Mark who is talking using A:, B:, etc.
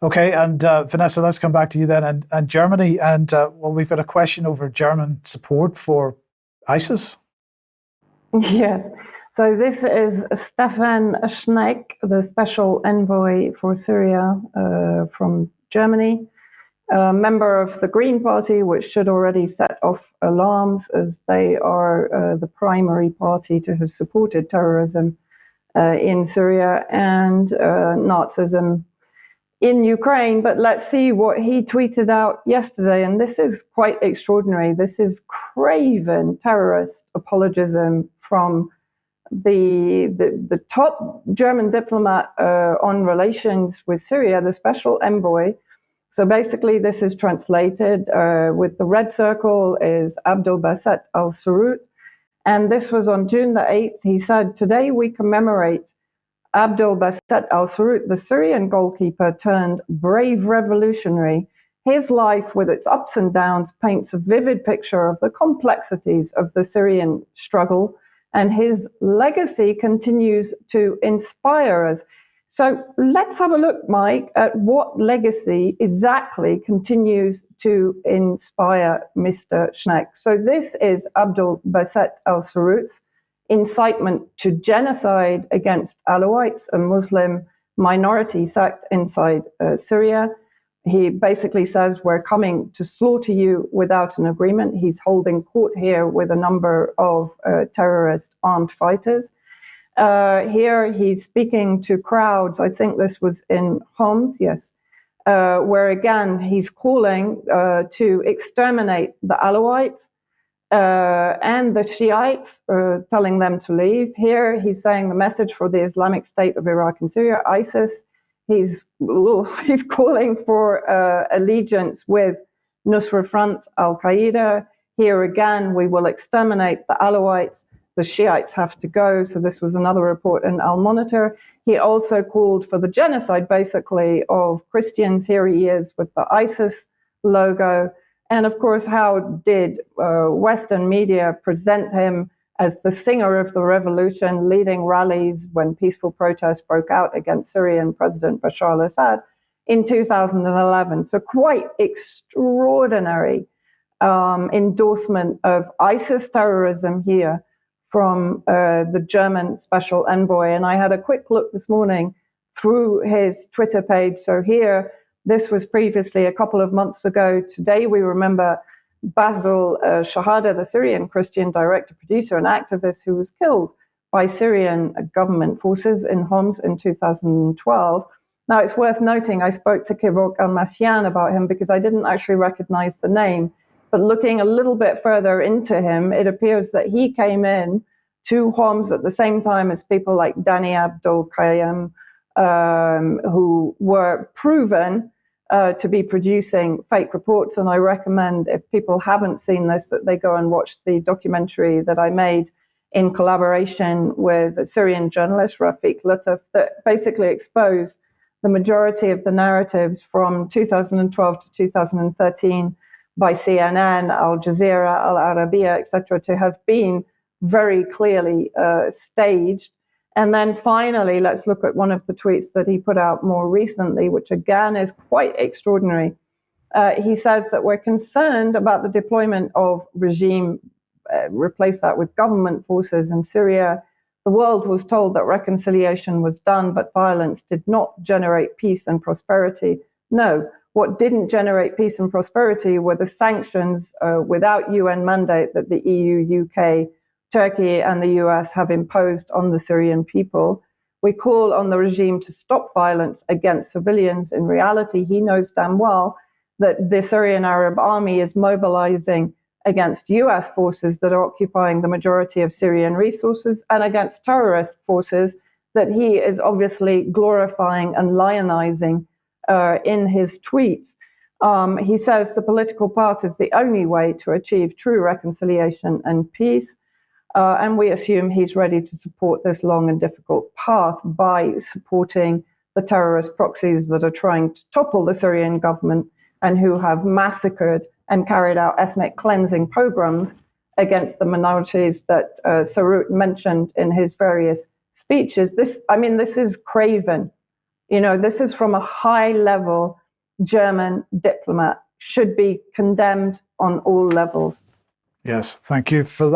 A: Okay, and Vanessa, let's come back to you then, and Germany, and well, we've got a question over German support for ISIS.
B: Yes, so this is Stefan Schneck, the special envoy for Syria from Germany, a member of the Green Party, which should already set off alarms as they are the primary party to have supported terrorism in Syria and Nazism in Ukraine. But let's see what he tweeted out yesterday, and this is quite extraordinary. This is craven terrorist apologism from the top German diplomat on relations with Syria, the special envoy. So basically, this is translated with the red circle is Abdul Baset al-Sarut. And this was on June the 8th. He said, "Today we commemorate Abdul Baset al-Sarut, the Syrian goalkeeper turned brave revolutionary. His life, with its ups and downs, paints a vivid picture of the complexities of the Syrian struggle, and his legacy continues to inspire us." So let's have a look, Mike, at what legacy exactly continues to inspire Mr. Schneck. So this is Abdul Baset al-Sarut's incitement to genocide against Alawites, a Muslim minority sect inside Syria. He basically says, "We're coming to slaughter you without an agreement." He's holding court here with a number of terrorist armed fighters. Here he's speaking to crowds. I think this was in Homs, yes, where again he's calling to exterminate the Alawites and the Shiites, telling them to leave. Here he's saying the message for the Islamic State of Iraq and Syria, ISIS. He's calling for allegiance with Nusra Front, Al-Qaeda. Here again, we will exterminate the Alawites. The Shiites have to go. So this was another report in Al-Monitor. He also called for the genocide, basically, of Christians. Here he is with the ISIS logo. And of course, how did Western media present him as the singer of the revolution, leading rallies when peaceful protests broke out against Syrian President Bashar al-Assad in 2011? So quite extraordinary endorsement of ISIS terrorism here from the German special envoy. And I had a quick look this morning through his Twitter page. So here, this was previously a couple of months ago. Today, we remember Basil Shahada, the Syrian Christian director, producer, and activist who was killed by Syrian government forces in Homs in 2012. Now, it's worth noting, I spoke to Kivok Al-Masyan about him because I didn't actually recognize the name. But looking a little bit further into him, it appears that he came in to Homs at the same time as people like Dani Abdul Qayyum, who were proven to be producing fake reports. And I recommend, if people haven't seen this, that they go and watch the documentary that I made in collaboration with a Syrian journalist, Rafiq Latif, that basically exposed the majority of the narratives from 2012 to 2013 by CNN, Al Jazeera, Al Arabiya, etc., to have been very clearly staged. And then finally, let's look at one of the tweets that he put out more recently, which again is quite extraordinary. He says that we're concerned about the deployment of regime, replace that with government forces in Syria. The world was told that reconciliation was done, but violence did not generate peace and prosperity. No, what didn't generate peace and prosperity were the sanctions without UN mandate that the EU, UK, Turkey, and the US have imposed on the Syrian people. We call on the regime to stop violence against civilians. In reality, he knows damn well that the Syrian Arab Army is mobilizing against US forces that are occupying the majority of Syrian resources and against terrorist forces that he is obviously glorifying and lionizing in his tweets. He says the political path is the only way to achieve true reconciliation and peace. And we assume he's ready to support this long and difficult path by supporting the terrorist proxies that are trying to topple the Syrian government and who have massacred and carried out ethnic cleansing pogroms against the minorities that Sarut mentioned in his various speeches. This is craven. You know, this is from a high-level German diplomat, should be condemned on all levels.
A: Yes, thank you for that.